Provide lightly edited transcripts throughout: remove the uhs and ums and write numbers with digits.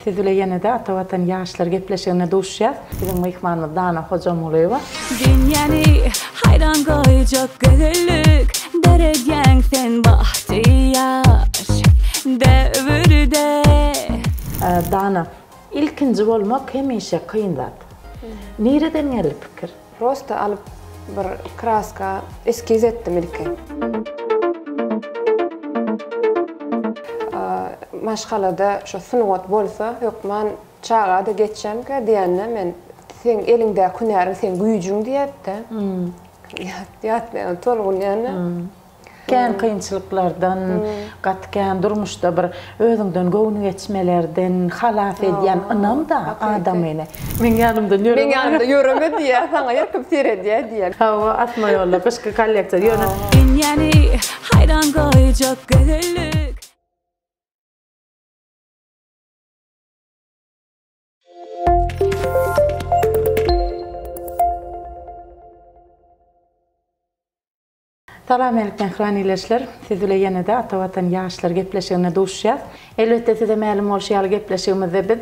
Tezüle yine de Atavatan Yaşlar Gepleşeğine duşacağız. Bizim mihmanımız Dana Hocamoğlu'ya. Dünyani hayran koyacak gözlük, deregen sen bahtiyar devirde. Dana, ilkinci olmak hemişe kıyındat. Nereden geldi fikir? Prosta alıp bir kraska eskiz ettim ilki. Maşgalada şu sunugat bolsa, yok man çağa da geçeceğim ki diyenle men sen elinde kunarın sen güyücün diyette. Diyette tolgun yani. Kän kıyınçılıklardan, gatken durmuşda bir özünden göğünü geçmelerden halaf ediyen anam da adam ene. Men yanımda yürüme. Men yanımda yürüme diye, sana yakıp seyre diye. Hava atma yolla, kışkı kallektör. Dünyani hayran koyacak gözlük. Salam aleyküm hürmetliler. Sizle yine de Atavatan Yaşlar Gepleşeğine duşacağız. Elbette size ma'lum olşayalı gepleşeğimizde biz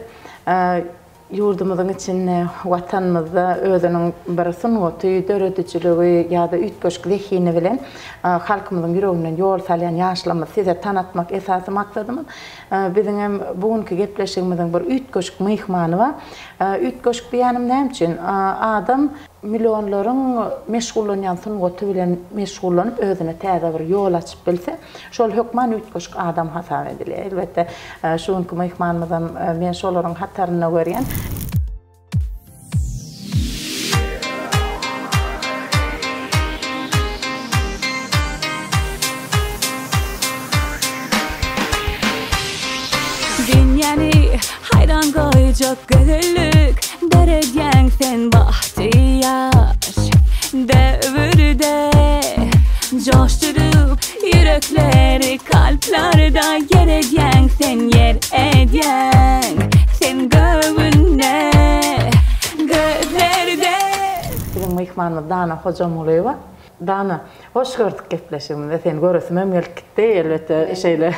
yurdumuzun içinde, vatanımızda özünün bir sunutu, dörötücülüğü ya da ütköşk zihini bilen halkımızın yüreğinden yol salayan yaşlarımız size tanıtmak esası maksadımız. Bizim bugünkü gepleşeğimizin bir ütköşk mihmanı var. Ütköşk bir yanım ne için? Adam milyonların meşgullenen sunutu bilen meşgullanıp özüne täze bir yol açıp bilse, şol hükman ütköşk adam hasab edilir. Elbette şunkü mihmanımızdan men şoların hatarına görýän. Dünyani hayran koyacak gözlük, deregen sen bahtiyar devirde. Coşturup yürekleri kalplerde geregen sen yer edyen. Sen göğünde, gözlerde. Bizim mihmanımız Dana Hocamoğlu'ya. Dana, hoş gördük gepleşimde. Sen görürsün, memlekette elbette şeyle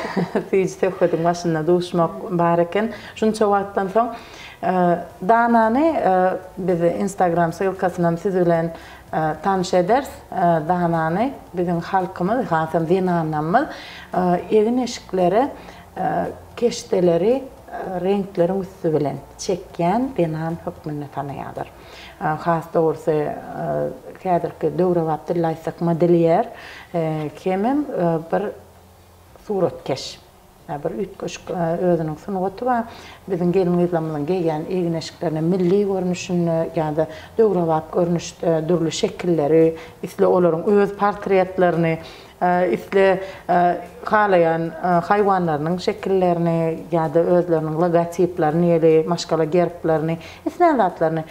fiici tevhidin başında duşmak bareken. Şunu çoğalttan sonra Dana'nı biz Instagram sayfasından sizlerle tanış ederiz. Dana'nı bizim halkımız, hasan zinanamız, evin eşikleri, keşteleri, renklerin üstü bilen çekken binan hükmünü tanıyadır. Has doğrusu kadarki dövravatlı laysak modelyer kemem bir suratkeş. Bir ütköşk özünün sunutu var. Bizim gelin izlamının giygen egin eşiklerine milli görünüşünü ya da dövravat görünüşte türlü şekilleri, isle oların öz portretlerini, isle halayan hayvanlarının şekillerini ya da özlerinin logotiplerini, eli maşkala gerplerini, isnatlarını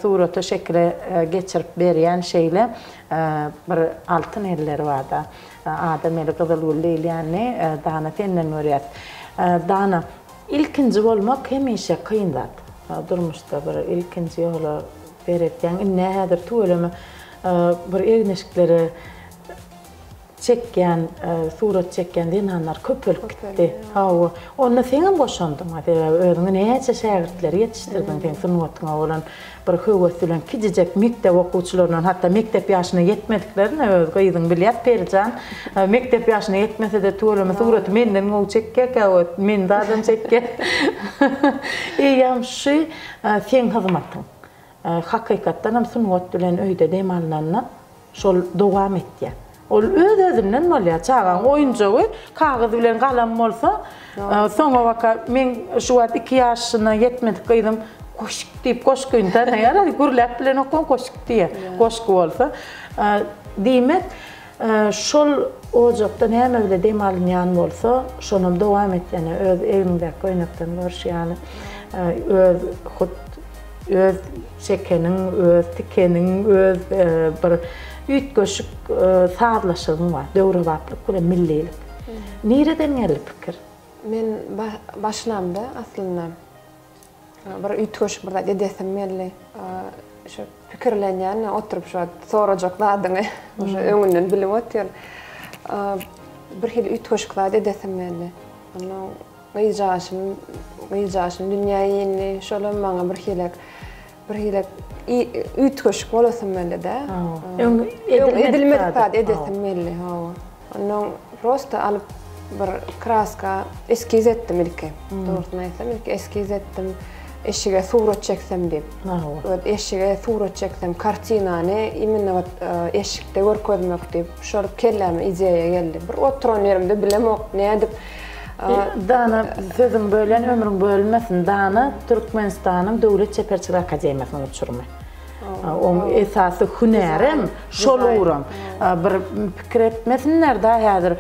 surata şekle geçirip berýän şeyle bir altın elleri var da. Adam eli kızıl yani Dana senden görýäs. Dana, ilkinci olmak hemişe kıyındat. Durmuşda bir ilkinci yolu beretýän, nädir tuýlamy bir egneşikleri çekken, surat çekken dinanlar köpülüp gitti. Onu senin boşandın. Özüňe näçe şägirtleri yetiştirdin sen sunuwatyňa bolan bir höweslen kijek mektep okuwçylarynyň hatta mektep ýaşyna ýetmediklerini öz gyýdyň bilýär perjan. Mektep ýaşyna ýetmese de tuýlamy surat menden o çekke, men dadam çekke. Ýamşy sen hyzmatyň. Hakykatdan hem sunuwat bilen öýde demalnanna şol dowam etdi. Ol öz-özünden bolýar, çağan oýunjagy kağız bilen galam bolsa, soňa waka men şu wagt 2 ýaşyna ýetmedik gyýdym, koşuk diýip koşkynda näýär, gürläp bilen okon koşuk diýär. Koşuk bolsa, diýmek şol ojokda näme bile demalynýan bolsa, şonum dowam etýän öz evinde goýnakdan görüşýän, öz çekeniň, öz tikeniň, öz bir ütköşük sağlaşıgın var, döwrewatlyk bilen millilik. Nereden geldi pikir? Men başlamda aslında bir ütköşük bir dedesim melli şu pikirlenýän, oturup şu sorajakladyň, şu öňünden bilip otýar. Bir hil ütköşükler dedesim melli. Onu gıyjaşım dünyayı yeni şolan bana bir hilek ütköşük bolasın mele de. Edilmedik pad edesim mele. Ondan prosta alıp bir kraska eskiz ettim ilke. Doğrusu neyse ilke eskiz ettim. Eşige surat çeksem deyip. Eşige surat çeksem kartinane iminne eşikte görködmek deyip şolup kelleme ideya geldi. Bir oturan yerimde bilemok ne edip Dana sözüm bölen ömrüm bölmesin. Dana Türkmenistan'ın Devlet Çeperçilik Akademiyası'na uçurma. O esası hünerim, şolurum. Bir fikir etmesinler daha hazır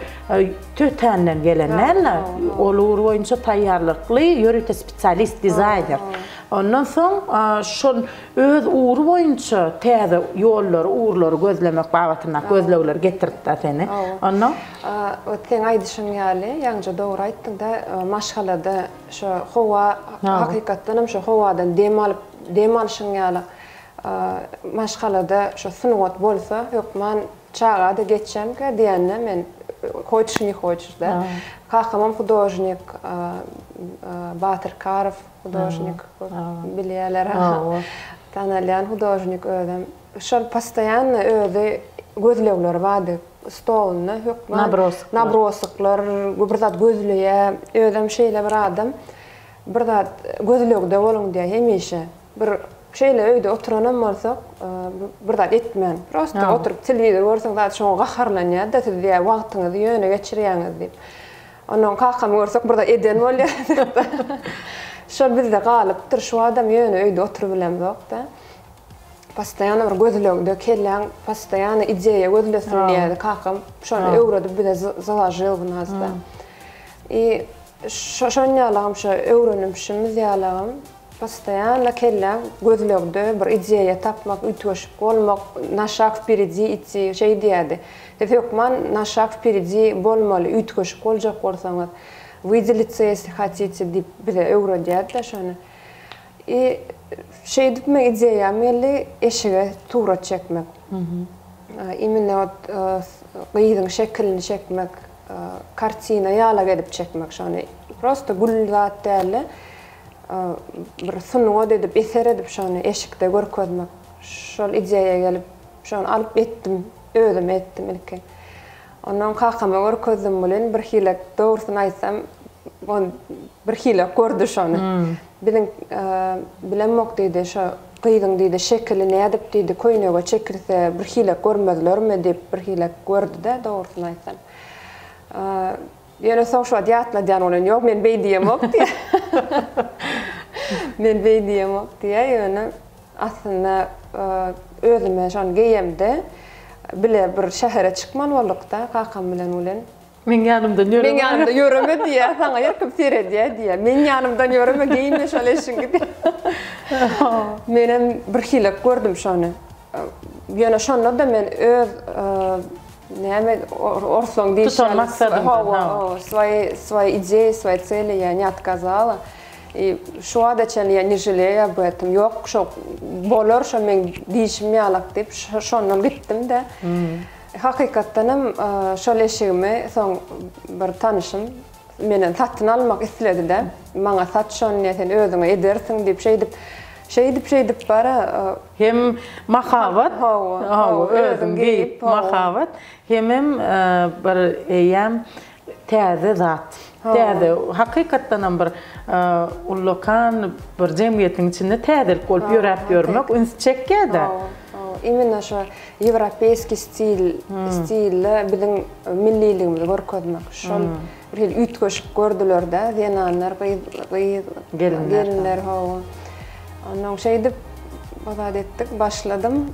tütenden gelenlerle olur oyuncu tayyarlıklı, yörüte spesyalist dizayner. Ondan sonra şol öz uğur boyunca teyze yolları, uğurları gözlemek bağıtına gözlevler getirdi seni. Ondan? Sen aydışın yali, yanca doğru ayttın da maşgalada şu hova, hakikaten şu hovadan demalışın yali. Maşgalada şu sınıvat bolsa, yok man çağa da geçeceğim ki diyenle men koyçuşnik da. Kahkamam hudojnik, Batır Karov hudojnik biliyorlar. Tanılayan hudojnik ödem. Şol pastayanlı öde gözlevler vardı. Stoluna yok man nabrosıklar, birdat gözlüye ödem şeyle bir adam. Birdat gözlüğde olun diye hemişe bir şeyle öyde oturanam olsak, birdat etmen. Prosta oturup televizor görsen zaten şoňa gaharlanýar da diýär wagtyňyzy ýöne geçirýäňiz diýip. Onuň kakam görsak birdat eden bolýar. Şol bizde galypdyr şu adam ýöne öyde oturup bilemzok da. Pastaýany bir gözlüğde kellen, pastaýany ideýa gözlesin diýär kakam. Şonu öwredi bir de zalajyl bunazda. Şoňalagam şu öwrenipşimiz ýalagam. Pastayan kella gözlüğde bir ideya tapmak, ütköşük olmak, naşak piridi iti şey diýdi. Yok man naşak piridi bolmaly, ütköşük boljak bolsaňyz, выделиться хотите diýip bir öwredýär da şonu. Şey diýme ideya meli eşige tuğra çekmek. Iminne o gyýdyň şekilini çekmek, kartina ýala edip çekmek şonu. Prosta gullat däli. Bir sunuğa edip eser edip şonu eşikde görkezmek. Şol ideýa gelip şonu alıp etdim, ödüm etdim ilke. Ondan kakama görkezdim bilen bir hilek dogrusyny aýtsam, bir hilek gördü şonu. Bilen bilemok diýdi, şo gyýdyň diýdi, şekilini edip diýdi, köýnege çekirse bir hilek görmezlermi diýip bir hilek gördü de dogrusyny aýtsam. Ýöne soň şu diýatla diýen bolan ýok, men beý diýemok diýär. Men beý diýemok diýär, ýöne aslında özüme şonu geýemde bile bir şähere çykman boldukda kakam bilen bolan. Men ýanymdan ýöreme. Men ýanymda ýöreme diýär, saňa ýerkip seredýär diýär. Men ýanymdan ýöreme geýme şol eşiňi diýär. Menem bir hilek gördüm şonu. Ýöne şonu da men öz näme orsoň diýişler, свои идеи, свои цели я не отказала. И şu da çen ya не жалею об этом. Yok şo bolar şo men diýişimi alak diýip şondan gittim de. Hakykatdanam şol eşigimi soň bir tanışym menen satyn almak istedi de. Maňa sat şonu sen özüňe edersiň diýip şey dip bara hem mahavat, özüm giyip mahavat, hem bir eýem täze zat. Täze hakykatdan bir ullokan bir jemgyýetiň içinde täzelik bolup ýörep ýörmek üns çekýärdi. Именно şu европейский stil biziň milliligimizi görkezmek. Şol bir ütköşük gördüler de, zenanlar, gelinler Ondan şey dip bazad ettik, başladım.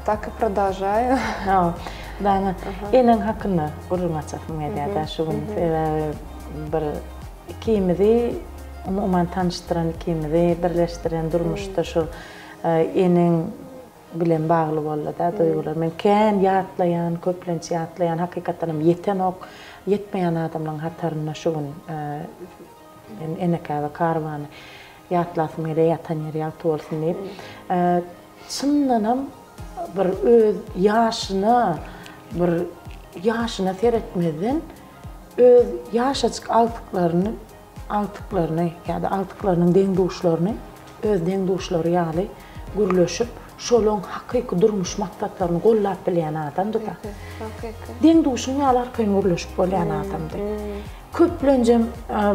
Tak продолжаю. Dana, eneň hakyny urmaçak mediada şu bir ikimizi umuman tanıştıran ikimizi birleştiren durmuşda şu eneň bilen bagly boldy da duygular. Men kän ýatlaýan, köplençe ýatlaýan, hakykatdan ýetenok, ýetmeýän adamlaryň hataryna şugun eneka we karwany ýatlasym gele ýatan ýer ýat bolsun diýip. Çyndanam bir öz ýaşyna seretmeden öz ýaşaçyk altyklaryny altıklarını ya da altıklarının deňduşlaryny öz deňduşlary ýaly gürleşip şolun hakyky durmuş maksatlaryny gollap bilýän adamdy da. Deňduşyny ýaly arkaň gürleşip bolýan adamdy. Köplenjem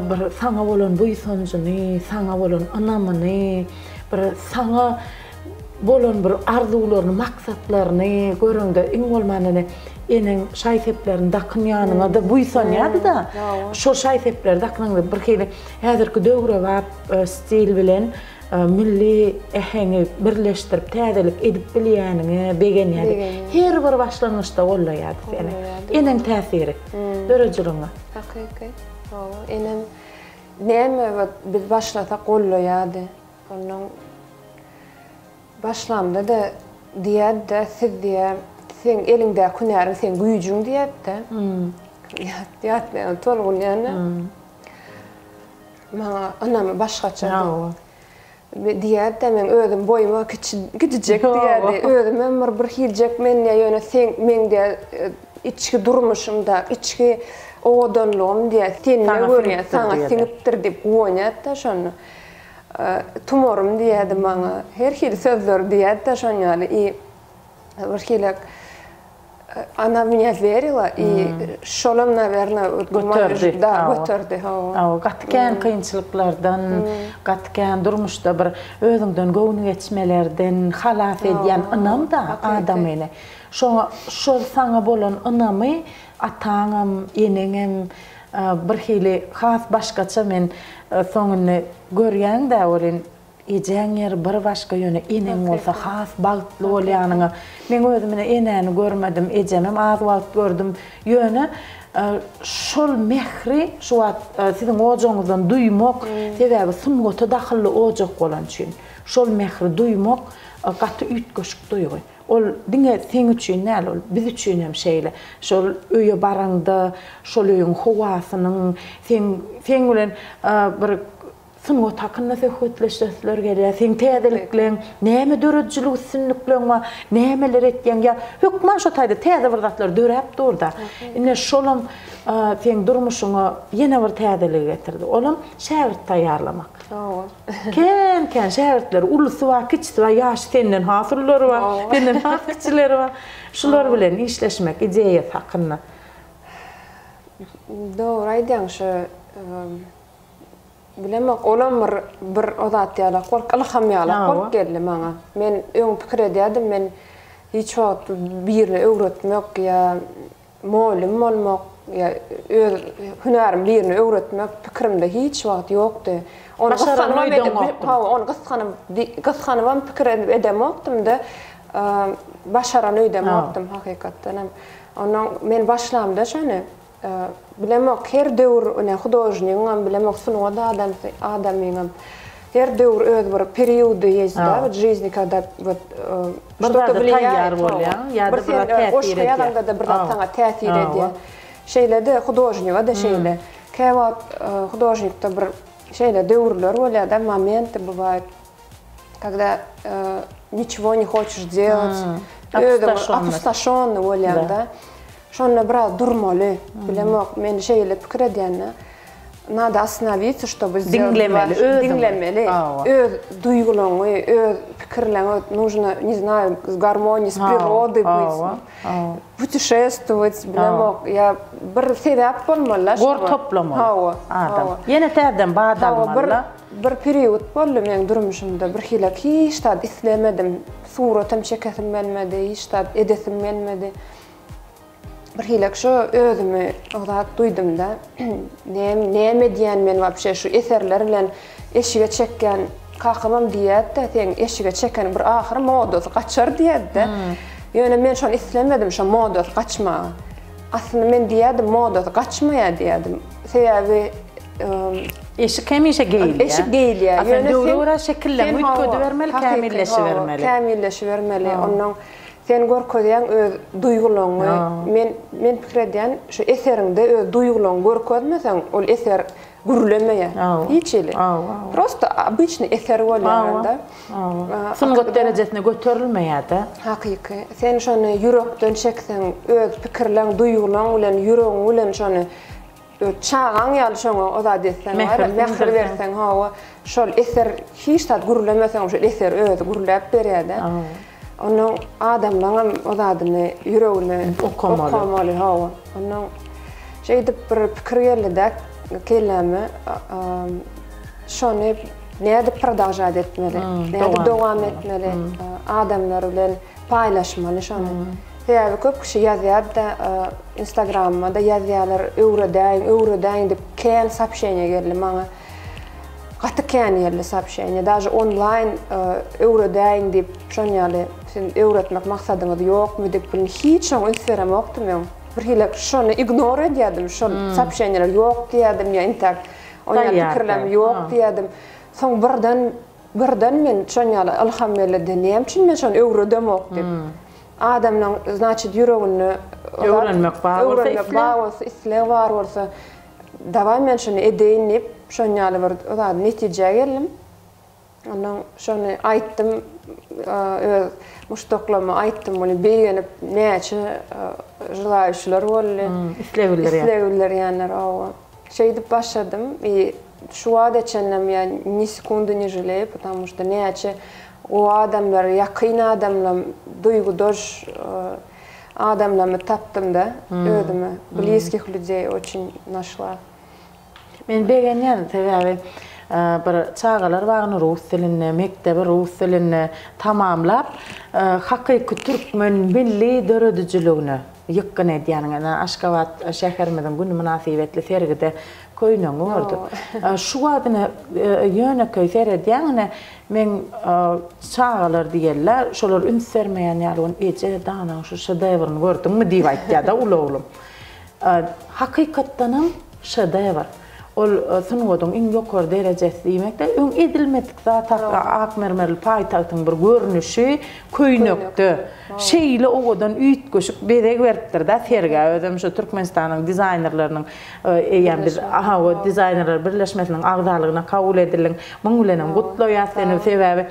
bir saňa bolan buýsanjyny, saňa bolan anamyny, bir saňa bolan bir arzularyny, maksatlaryny görüňde iň bolmanyny eneň şaýseplerini dakynýanyňa da buýsanýady da. Şo şaýsepler dakynýanda bir hili häzirki döwre we stil bilen milli eheňi birleşdirip täzelik edip bilýäniňi begenýärdi. Her bir başlangyçda gollaýardy seni. Eneň täsiri dörejiliňe. Hakyky. Enem näme biz başlasak gollaýardy. Ondan başlamda da diýär-de siz diýär sen elinde kunarın sen güýjüň diýär-de. Diýär tolgun ýany. Maňa anam başgaça diýär-de men özüm boýuma gidijek diýärdi. Özüm bir hiljek men ýöne sen mende içki durmuşymda, içki oğdanlığım diýär. Sen ne görýär, saňa siňipdir diýip goýanýar-da şonu. Tumorum diýärdi maňa. Her hil sözler diýär-de şonu ýaly. Bir hilek она меня верила и şolam naverna götürdü. Götürdü. Gatken kynçylyklardan, gatken durmuşda bir özüňden göwünü geçmelerden halas edýän anam da adam ene. Şol saňa bolan anamy ataňam, eneňem bir hili has başgaça men soňuny görýän de oren ejäň ýer bir başga ýöne eneň bolsa has bagtly bolýanyňy men özümne enäni görmedim, ejemem az wagt gördüm ýöne şol mehri şu siziň ojaňyzdan duýmak sebäbi symgota dahilli ojak bolan üçin şol mehri duýmak gaty ütgeşik duýgy. Ol diňe sen üçin näl ol biz üçin hem şeýle şol öýe baranda şol öýüň howasynyň sen bilen bir sınıf takınna söhbetleştirler gelýär. Sen täzelikleň, näme dörejçilik üstünlikleň we nämeler etýän ýa hökman şo taýda täze bir zatlar dörep durda. Ine şolam sen durmuşyňa ýene bir täzelik getirdi. Olam şägirt taýýarlamak. Ken şägirtler ulusy we kiçi we ýaş senden hasyrlary we senden hakçyları we şular bilen işleşmek ideýa hakynda. Doğru aýdýaň şo bilemek olam bir odat ýaly ilham ýaly geldi maňa. Men öň pikir edýärdim, men hiç wagt birini öwretmek ýa molim bolmak ýa öz hünärim birini öwretmek pikirimde hiç wagt ýokdy. Onu gysganyp pikir edemokdym da başaran öýdemokdym hakykatdan. Ondan men başlamda şonu bilemek her döwür ne hudojnyň bilemek sunuwa da adamyň her döwür öz bir periody ýeýdi жизни когда вот что-то влияет ýa-da bir täsir edýär. Adamda da bir taňa täsir edýär. Şeýlede hudojnyga da şeýle. Käwat hudojnikda bir şeýle döwürler bolýar da momenty бывает, когда ничего не хочешь делать, опустошённый bolýar da. Şonda biraz durmaly. Bilemek men şeýle pikir edýän. Надо остановиться, чтобы dinlemeli. Öz duygularyny, öz pikirlerini нужно, не знаю, с гармонией, с природой быть. Путешествовать, bilemek. Ya bir sebäp bolmaly. Gor toplamaly. Adam. Ýene täzeden badalmaly. Bir period boldy men durmuşymda bir hilek hiç tad islemedim. Suratam çekesim gelmedi, hiç tad edesim gelmedi. Bir hilek şo özümi odat duydum da näme diýen men wapşe şu eserler bilen eşige çekken kakymam diýär-de sen eşige çeken bir ahyry modasy gaçar diýär-de. Ýöne men şonu islemedim şo modasy gaçma. Aslında men diýärdim modasy gaçmaýar diýärdim. Sebäbi eşik hemişe geýilýär. Eşik geýilýär. Ýöne döwre şekillen üýtgebermeli, kämilleşibermeli. Ondan sen görkezýän öz duýgularyny men pikir edýän şu eseriňde öz duýgularyny görkezmeseň ol eser gürlemeýär. Hiç ele. Просто обычный eser bolýar da. Sunugat derejesine göterilmeýär da. Hakyky. Sen şonu ýürekden çekseň öz pikirleň, duýgularyň bilen ýüregiň bilen şonu çağan ýaly şoňa o da desem var, mehir bersen hawa şol eser hiç tat gurulamasan şol eser öz gurulap berýär-de. Onu adamlaryň o zadyny yüregine okamaly hawa. Onu şeýdip bir pikir geldi-de kellämi şonu näde продолжать etmeli, näde dowam etmeli, adamlar bilen paýlaşmaly şonu. Täze köp kişi ýazýar-da Instagramda ýazýarlar öwredeň dip kän sapşeňe geldi maňa. Gaty kän geldi sapşeňe, даже online öwredeň dip şonýaly sen öwretmek maksadyňyz ýokmy dip hiç şoň öňferemokdym ýa. Bir hile şonu ignore edýärdim, şol sapşeňler ýok diýärdim ýa intak. Oňa pikirlem ýok diýärdim. Soň birden men şonýaly alhamdulillah denýem üçin men şonu öwredemok dip. Adamın значит yüreğini öwrenmek bagwasy islew bar bolsa davam men şonu edeýin dip şonýaly bir netije geldim. Ondan şonu aýtdym, öz muşdoklama aýtdym, ony beýenip näçe jylaýşylar boldy. Isleýler ýanlar o. Şeýdip başladym. Şu wada çennem ýa ni sekundy ni jylay, потому что näçe o adamlar ýakyn adamlar duýgudoş adamlarmy tapdym da özüme bliskih людей очень нашла. Men beýenýär sebäbi bir çağalar bagny rus dilini, mektebi rus dilini tamamlap hakyky türkmen milli döredijligini ýykyn edýän Aşgabat şäherimiziň günü münasibetli sergide köýnüň boldy. Şu wadyny ýöne köýser edýän men çağalar diýerler, şolar ünsärmeýän ýaly eje dana şu şedewrny gördüňmi diýip aýtdy da ulagulum. Hakykatdanam şedewr. Ol sunuwadyň iň ýokary derejesi diýmekde öň edilmedik zat ak mermerli paýtagtyň bir görnüşi köýnekde. Şeýle owadan üýt göşüp berek beripdir da serge. Özüm şu Türkmenistanyň dizaynerlarynyň eýen bir o dizaynerler birleşmesiniň agdalygyna kabul edilýän muň bilen gutlaýasyny sebäbi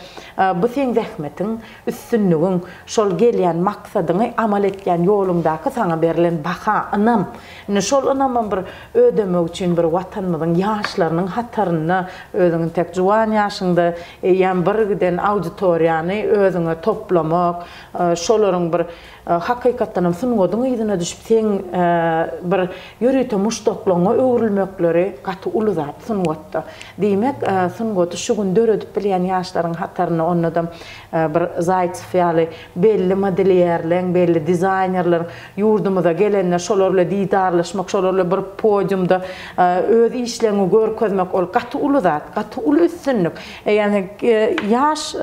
bu seň zähmetiň, üstünligiň, şol gelýän maksadyny amal etýän ýolundaky saňa berilen baha anam. Şol anam bir ödemek üçin bir watan yaşlarının hatarını özünün tek juwan ýaşynda ýa bir giden auditoriýany özüňe toplamak, şolaryň bir hakykatdan sunuwadyň ýygyna düşüp sen bir ýörüte muşdoklaňa öwrülmekleri gaty uly zat sunuwatda. Diýmek, sunuwady şu gün döredip bilýän ýaşlaryň hataryny onadam bir Zaytsew ýaly belli modellerler, belli dizaynerler ýurdumyza gelenler şolarla diýdarlaşmak, şolarla bir podiumda öz işlerini görkezmek ol gaty uly zat, gaty uly üstünlük. Ýani ýaş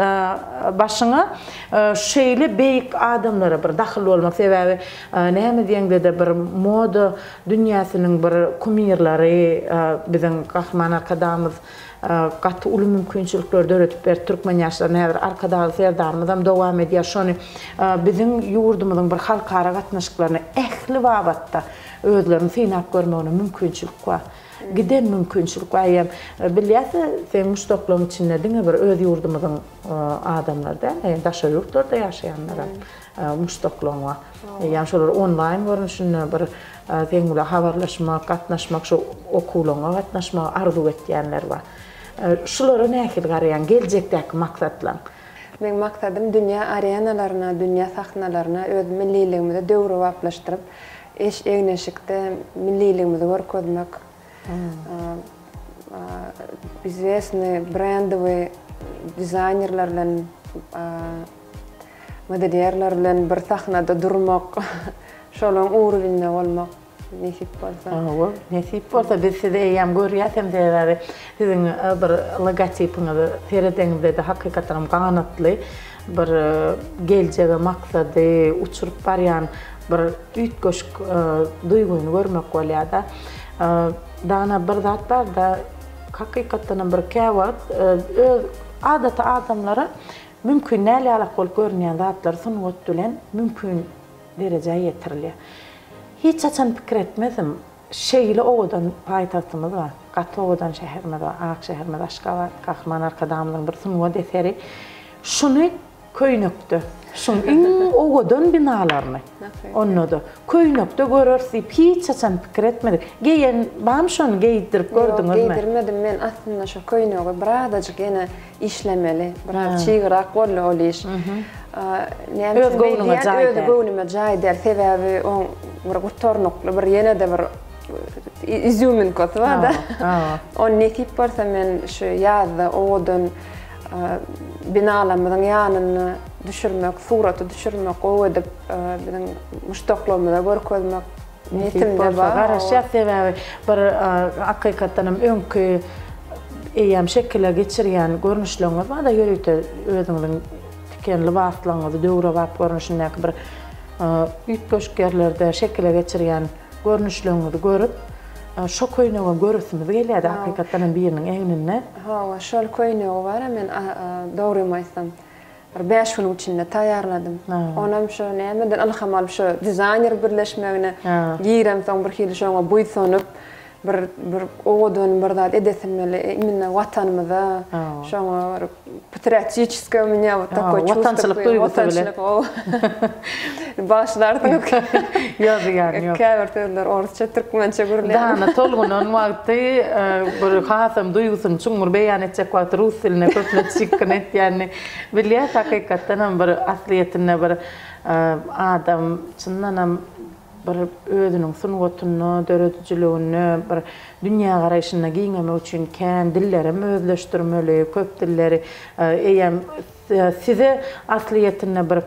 başyňa şeýle beýik adamlara bir daxil bolmak sebäbi näme diýende bir moda dünýäsiniň bir kumirlary biziň Kahraman arkadamyz gaty uly mümkinçilikler döretip ber türkmen ýaşlaryna häzir arkadagy serdarymyzam dowam edýär. Şonu biziň ýurdumyzyň bir halkara gatnaşyklaryna ähli wabatda özlerini synap görmegine mümkinçilik bar. Giden mümkinçilik var. Bilýärsiz, sen muşdoklaryň içinde diňe bir öz ýurdumyzyň adamlarda, daşa ýurtlarda ýaşaýanlar muşdoklaryň var. Ýa şolar online görnüşinde bir sen bilen habarlaşmak, gatnaşmak, şu okularyňa gatnaşmak arzu etýänler bar. Şulara nähil garaýan geljekdäki maksatlar? Men maksadym dünýä arenalaryna, dünýä sahnalaryna öz milliligimizi döwre waplaşdyryp, egneşikde milliligimizi görkezmek. Известные брендовые dizaynerler bilen modellerler bilen bir sahnada durmak, şolaryň uwrunda bolmak nesip bolsa. Nesip bolsa biz size ýam görýäsem de siziň bir logotipiňizi seredeňizde de hakykatdan ganatly bir geljege maksady uçurup barýan bir üýtgeş duýguny görmek bolýar-da. Dana bir zat bar da hakykatdan bir käwat adata adamlara mümkin näle bol görnýän zatlar sunuwat bilen mümkin derejeye ýetirilýär. Hiç açan pikir etmedim. Şeýle owadan paýtagtymyz bar, gaty owadan şäherimiz bar, Ak şäherimiz Aşgabat, Kahraman arkadamyzyň bir sunuwat eseri. Şunu köynökde. Şun oğudun binalarını. Onu da köynökde görürsün. Hiç açan fikir etmedik. Geyen bam şunu giydirip gördünüz mü? Giydirmedim men aslında şu köynöge birazcık yine işlemeli. Biraz çiğrak bollu ol iş. Öz göwnüme jay der. Sebebi on bir tornoklu bir yine de bir izjumin kötü var da. On ne tip varsa men şu yazda oğudun binalarımızın yanını düşürmek, suratı düşürmek, o edip bizim müştaklamada görkezmek niyetimde var. Karışık sebebi bir hakikaten önkü iyem şekilde geçirgen görünüşleriniz var da yürüyte özünüzün tikenli vasıtlarınızı doğru varıp görünüşündeki bir büyük köşklerlerde şekilde geçirgen görünüşlerinizi görüp şu köynöge görürsünüz gelýärdi hakikaten birinin eňinde. Ha, şol köynöge var men dogrymaysam. 5 gün içinde tayarladım. Onam şu nämeden alhamal şu dizayner birleşmegine giýrem soň bir hili şoňa buýsanyp bir oğudun bir zat edesimeli minne vatanymyza şoňa patriotiskiýa minne takoy vatançylyk duygusu bile. Başlardyň. Ýazýan ýok. Käbertler orçça türkmençe gürler. Dana tolgunan wagty bir hasam duygusyny çuňur beýan etjek wagt rus diline köpletçik net ýani bilýär hakykatdan bir asliýetine bir adam çyndanam bir özünün sunuwatyny, döredijiliğini, bir dünýä garaýşyna giňemek üçin kän dillerim özleşdirmeli, köp dilleri eýem size asliýetine bir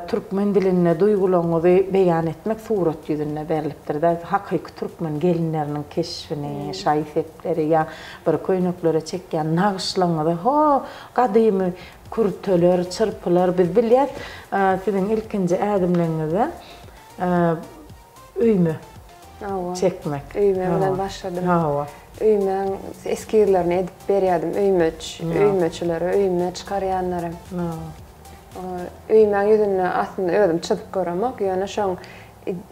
türkmen diline duygularyňyzy beýan etmek surat ýüzünde berilipdir da hakyky türkmen gelinleriniň keşfini, şaýsepleri ýa bir köýnöklere çekýän nagşylaryňy ho gadymy kurtöler, çırpılar biz bilýär siziň ilkinji ädimleriňizde öýme çekmek. Öýme bilen başladım. Öýmeň eskirlerini edip berýärdim. Öýmeçilere, öýme çykarýanlara. Öýmeň ýüzüne aslında özüm çyzyp göremek, ýöne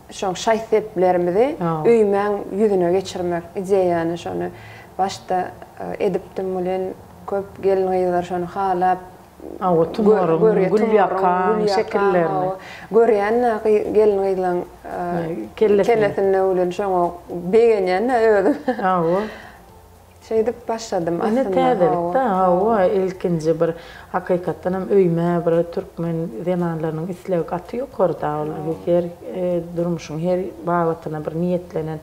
şoň şaýseplerimizi öýmeň ýüzüne geçirmek ideýany şonu başda edipdim bilen köp gelin gyzlar şonu halap gülýakan şekillerini görýän gelin gyzlaryň kelletine ulan şoňa begenýän özüm. Şeydip başladım aslında. Ne täzelikde o ilkinji bir hakykatdan hem öýme bir türkmen zemanlarynyň islew gaty ýokarda her durmuşyň her bagytyna bir niýetlenen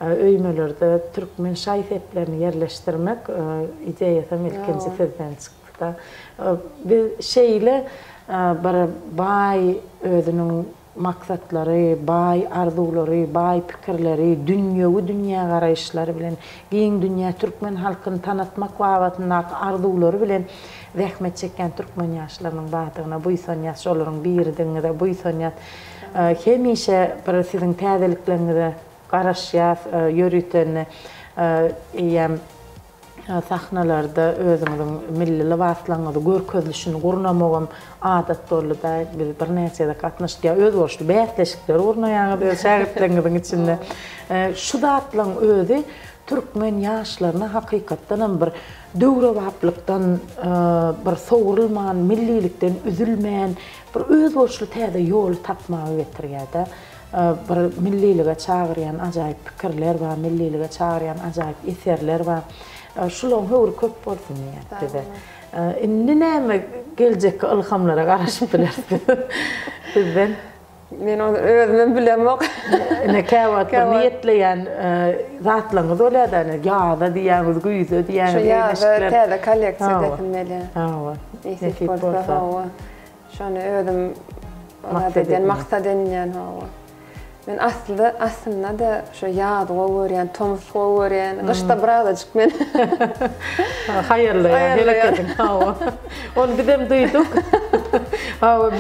öýmelerde türkmen şaýseplerini yerleşdirmek ideýasy ilkinji sizden çykdy da bir şeýle bir baý özüniň maksatlary, baý arzulary, baý pikirleri, dünýä garaýşlary bilen giň dünýä türkmen halkyny tanatmak wagtyna arzulary bilen zähmet çeken türkmen ýaşlarynyň batygyna buýsanýat, şolaryň biridiňe buýsanýat. Hemişe bir siziň täzeliklerinize garaşýas, ýörüten eýem sahnalarda özüňiziň milli libaslaryňyzy görkezlişini gurnamagam adat boldy da biz bir näçede gatnaşdyk. Öz bolşdy bäsleşikler urnaýan bir şähertleriňiziň içinde. Şu zatlaryň özü türkmen ýaşlaryna hakykatdan bir döwre baplykdan bir sowrulman, millilikden üzülmän bir öz bolşly täze ýol tapmagy getirýär. Bir millilige çağırýan ajaýyp pikirler we millilige çağırýan ajaýyp eserler we şulan höwür köp bolsun diýdi. Indi näme geljek ilhamlara garaşyp bilersiz? Sizden men onu özüm bilemok. Ne käwat niýetleýän zatlaryňyz bolýar-da, ýa-da diýäňiz, güýze diýäňiz. Şu ýa-da täze kolleksiýa etmeli. Esip bolsa, şonu özüm maksat edýän men aslında da şu ýady görýän, tomuz görýän, gyşda birazajyk men. Haýyrly, heleketiň. Onu bizem duýduk.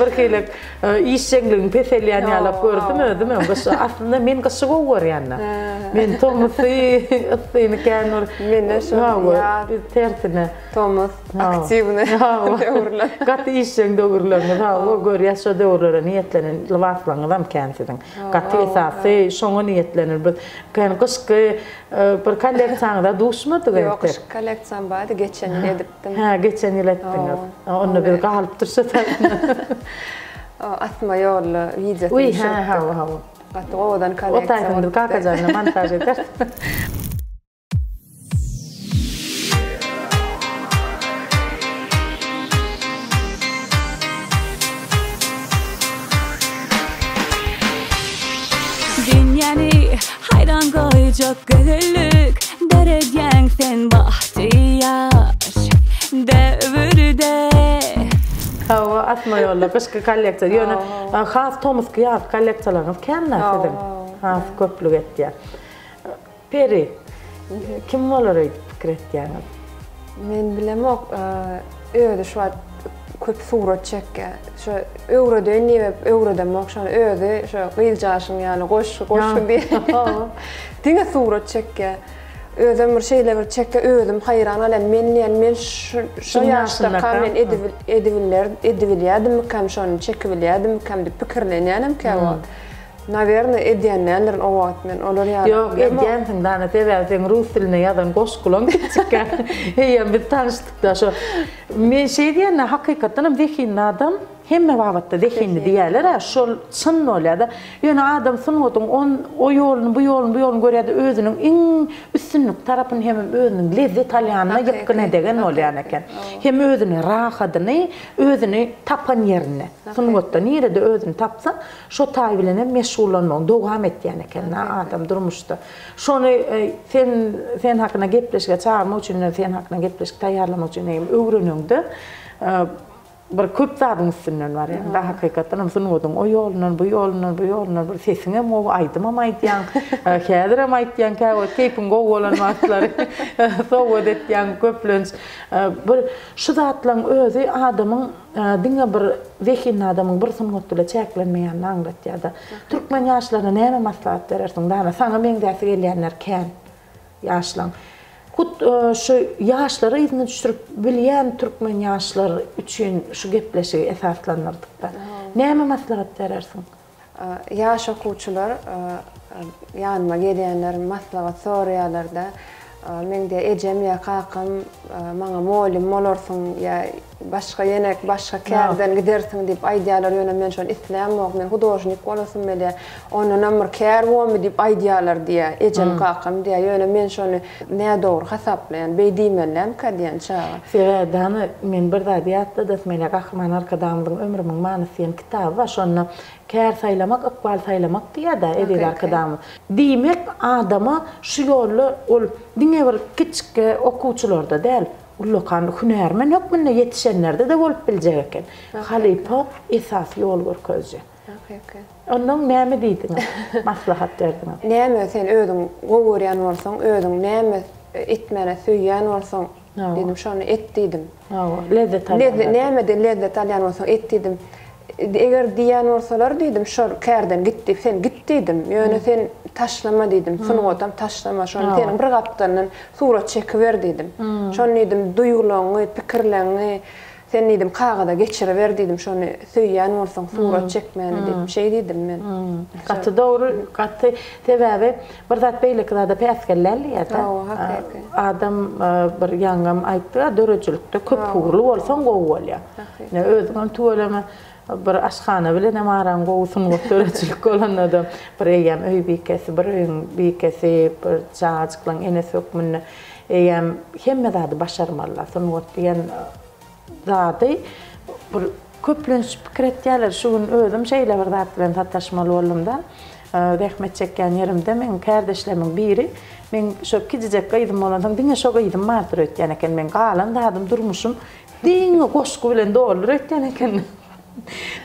Bir kelek işçiligiň peselýän ýalap gördüm özüm. Aslında men gyşy görýän. Men tomuzy ýsyny känur. Men şu tersine tomuz aktiwny döwürler. Gaty işçiň döwürlerini görýär, şu döwürlere niýetlenen libaslaryňyzam känsiň. Esasy şoňa niýetlenir. Kän gyşky bir kolleksiýada duşmady gaýtdy. Ýok, kolleksiýam bardy, geçen ýyl edipdim. Geçen ýyl etdiňiz. Onu bir galyp dursa da Atma yol video. Uy, ha. Hatta odan kalek. O tayfında kakacağına montaj eder. Dünyani hayran koyacak gönüllük derediyen sen bahtiyar devirde. Hava atma yolla başka kollektor. Yani has Thomas kıyaf kollektorlarınız kendine dedim. Has köplük etti ya. Peri kim olur fikir etti yani? Men bilemok öde şu an köp surat çekke. Şu öwrede niye öwrede mokşan öde şu gıyljaşın yani goş diye. Dinge surat çekke. Özüm bir şeyler çekke özüm hayran alan men şu yaşta kamen edivillerdim kam şonu çekebilirdim kam de pikirlenýänim ki o. Naverno edýänler o wagt men olar ýa. Yok edýän dana tebäden rus diline ýadan goşgulan gitçikkä. Heýem bir tanıştykda şu men şey diýende hakykatdan wehin adam hemme wagtda wehinni diýerler. Şol çyn bolýar. Ýöne adam sunwatyn o ýoluny bu ýoluny görýärdi özüniň iň üstünlük tarapyny hem özüniň lezzet alýanyna ýykyn edegen bolýar eken. Hem özüni rahatyny, özüni tapan ýerine. Sunwatda nirede özüni tapsa, şo taý bilen meşgullanmagy dowam etýän eken adam durmuşda. Şonu sen hakyna gepleşge çağırmak üçin, sen hakyna gepleşik taýýarlamak üçin öwrenýäňde bir köp zadın üstünden var yani. Daha hakikaten sunwatyn o ýolundan bu ýolundan bir sesiňe mo aýdym aýtýan, häzir aýtýan ka o keypin go bolan wagtlar. Sowat etýän köplünç bir şu zatlaryň özü adamyň diňe bir wehin adamyň bir sunwatla çäklenmeýän aňlatýar. Türkmen ýaşlaryna näme maslahat berersiň? Dana saňa meň däse gelýänler kän ýaşlaryň. Şu yaşları izini düşürüp bilyen Türkmen yaşları için şu gepleşi esaslanırdık da. Näme maslahat berersiň? Yaş okuwçylar ýanyma gelýänler maslahat soraýarlar-da. Men de ejem ýa kakam maňa molim molarsyň ýa başga yenek başga kärden gidersiň diýip aýdýarlar ýöne men şonu islämok men hudojnik bolasym mele onu namr kär bolmy diýip aýdýarlar diýe ejem kakam diýe ýöne men şonu näme dogry hasaplaýan beýdiýmellem ka diýen çağa. Sebädany men bir zat ýatdy da mele Gahman Arkadamyň ömrümiň manysy ýen kitaby var şonu kär saýlamak, ykbal saýlamak diýär da Edil Arkadamy. Diýmek adama şu ýoly ol diňe bir kiçik okuwçylarda däl. Ulokan hünermen yok menne yetişenlerde de bolup biljek eken. Halipa esas ýol görkezje. Ondan näme diýdiň? Maslahat berdiň. Näme sen özüň gowurýan bolsaň, özüň näme etmene süýýän bolsaň, dedim şonu etdidim. Lezzet alýan. Näme de lezzet alýan bolsaň etdidim. Eger diýen bolsalar diýdim, şol kärden gitdi, sen gitdidim. Ýöne sen taşlama diýdim. Sunwatam taşlama, şonu senin bir gapdandan surat çekiber diýdim. Şonu diýdim, duýgularyňy, pikirlerini sen diýdim kagada geçiriber diýdim. Şonu süýýän bolsaň surat çekmäni diýip şey diýdim men. Gaty dogry, gaty sebäbi bir zat beýlikde päskellerli ýa-da. Adam bir ýangam aýtdy, dörejilükde köp hurly bolsaň gowy bolýar. Ne özüň tuwalama bir aşhana bilen amaran gowusun götürecek olan adam bir eýem öý bikesi bir öýüň bikesi bir çaçyklan enes ökmünne eýem hemme zady başarmalar sunwat diýen zady bir köplünç pikir etýärler şuň özüm şeýle bir zat bilen tatlaşmaly boldumda rehmet çekýän ýerimde men kardeşlerimin biri men şo kizijek gaýdym bolandan diňe şo gaýdym martyr etýän eken men galan dadym durmuşum diňe goşgu bilen doldur etýän eken.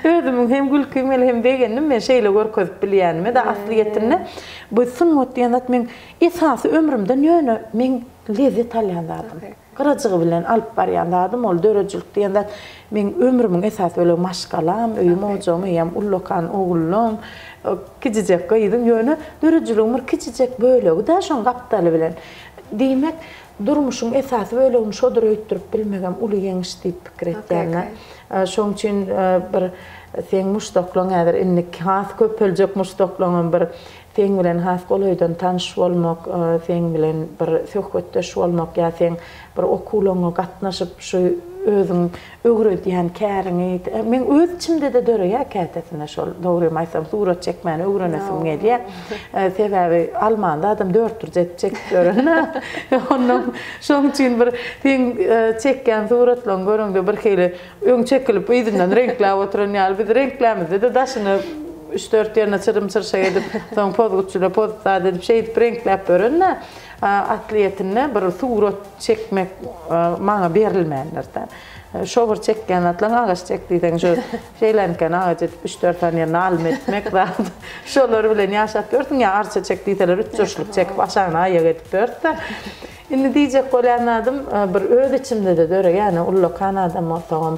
Özümün hem gülkümeli hem beğendim men şeýle görkezip bilýänme de asliýetinde bu sunwat diýen zat men esasy ömrümden ýöne men lezzet alýan adam. Garaçygy bilen alyp barýan adam ol dörejilik diýen zat men ömrümün esasy öle maşgalam, öýüm ojam, ýam ullokan ogullum, kicicek gaýdym ýöne dörejiligim bir kicicek bölegi da şoň gapdaly bilen. Diýmek durmuşum esasy bölegi şodur öýtdirip bilmegem uly ýeňiş diýip pikir etýärler. Şoň üçin bir sen muşdoklaň äder innik has köpeljek muşdoklaň bir sen bilen has golaýdan tanış bolmak, sen bilen bir söhbetdeş bolmak ýa sen bir okulaňa gatnaşyp şu özüň ögre diýen käriňi. Men öz içimde de döre ya kätesine şol dogry maýsam surat çekmäni öwrenesim gelýär. Sebäbi Almanda adam 4 tur çekip görene. Ondan şoň üçin bir tiň çekken suratlaryň görüňde bir hili öň çekilip ýyzyňdan renkläp oturan ýaly biz renklämizde de daşyny 3-4 yerine çırımçırşa edip soň pozgutçyla pozda edip şey edip renkläp görenne. Atletine bir surat çekmek maňa berilmänlerden. Şo bir çekken atlan agaç çekdiýden şu şeylenken agaç edip 3-4 tane ýerine alym etmek da şolar bilen ýaşap gördüň ýa arça çekdiýseler 3 ýaşlyk çekip aşagyna aýak edip berdi. Indi diýjek bolanadym bir öz içimde de döre ýani ulla Kanadam bolsam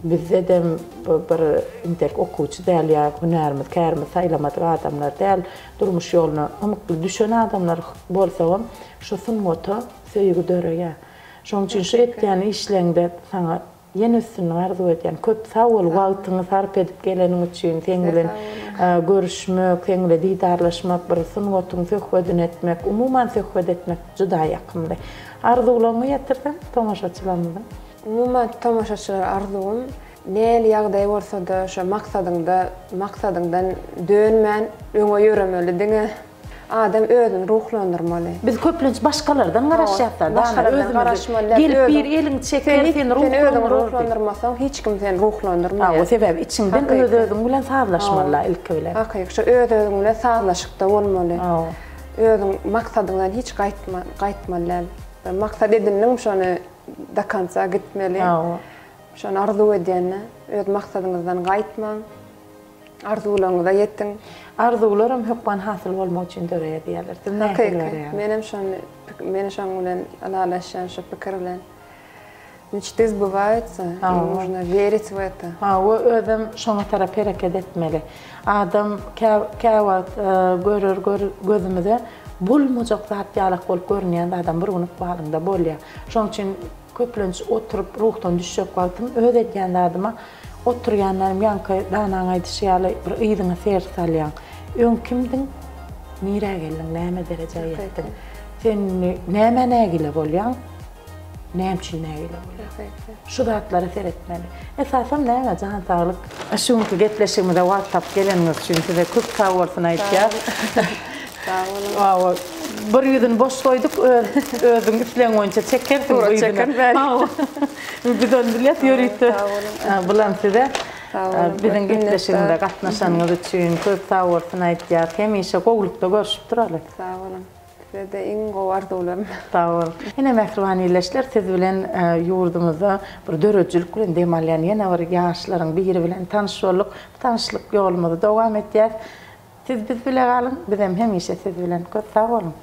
bizde de bir intek okuwçy däl ýa hünärimiz, kärimiz saýlamadyk adamlar däl, durmuş ýoluna ymykly düşen adamlar bolsam, şo sunmata söýgü döre ýa. Şoň üçin şu etýän işleňde saňa ýene üstüne arzu edýän köp sawol wagtyňy sarp edip geleniň üçin seň bilen görüşmek, seň bilen diýdarlaşmak, bir sunmatyň söhbetini etmek, umuman söhbet etmek juda ýakyndy. Arzularyňy ýetirdim tomaşaçylarymyň. Umuman tomaşaçylar arzuwum näli ýagdaý bolsa da şo maksadyňdan dönmän öňe ýöremeli diňe adam özüni ruhlandyrmaly. Biz köplenç başgalardan garaşýapda, başgalardan garaşmaly. Gelip bir eliň çekip sen ruhlandyrmasaň hiç kim seni ruhlandyrmaýar. O sebäbi içinden özüň bilen saglaşmaly ilki bilen. Hakyky şu özüň bilen saglaşykda bolmaly. Özüň maksadyňdan hiç gaýtmaly. Maksat edindiň şonu da kansa gitmeli. Şonu arzu edýänne, öz maksadyňyzdan gaýtmaň. Arzularyňyza ýetdiň. Arzularym hökman hasyl bolmak üçin döre diýerler. Meni şoň bilen analyşan şu pikir bilen. Мечты сбываются, и нужно верить в это. O özüm şoňa tarap hereket etmeli. Adam käwat görür gözümizde bulmajak zat ýalyk bolup görünýän adam bir güňüp bagynda bolýar. Şoň üçin köplenç oturup ruhdan düşjek wagtym öz edýän adyma oturýanlarym ýanky danaň aýdyşýaly bir ýygyna ser salýan. Öň kimdiň? Nire geldiň, näme derejäge ýetdiň? Sen näme nägile bolýan? Näme üçin nägile bolýan? Şu zatlara seretmeli. Esasam näme jan saglyk. Şuňky gepleşigimde WhatsApp geleniňiz üçin size köp sag bolsun aýtýar. Sağ olun. Bir ýüzüni boş goýduk, özüň üstleň boýunça çekersiň bu ýüzüni. Biz öndürýät ýörüýdi. Bulan size biziň gepleşigimde gatnaşanyňyz üçin köp sag bolsun aýtýar. Hemişe goýlukda görüşüp duraly. Sağ olun. Size de iň gowy arzularym. Sağ olun. Ene mehribaniyleşler siz bilen ýurdumyzda bir dörejçilik bilen demalýan ýene bir ýaşlaryň biri bilen tanış bolduk. Tanışlyk ýolumyzda dowam etýär. Siz biz bilen galyň, biz hem hemişe siz bilen köp sag olun.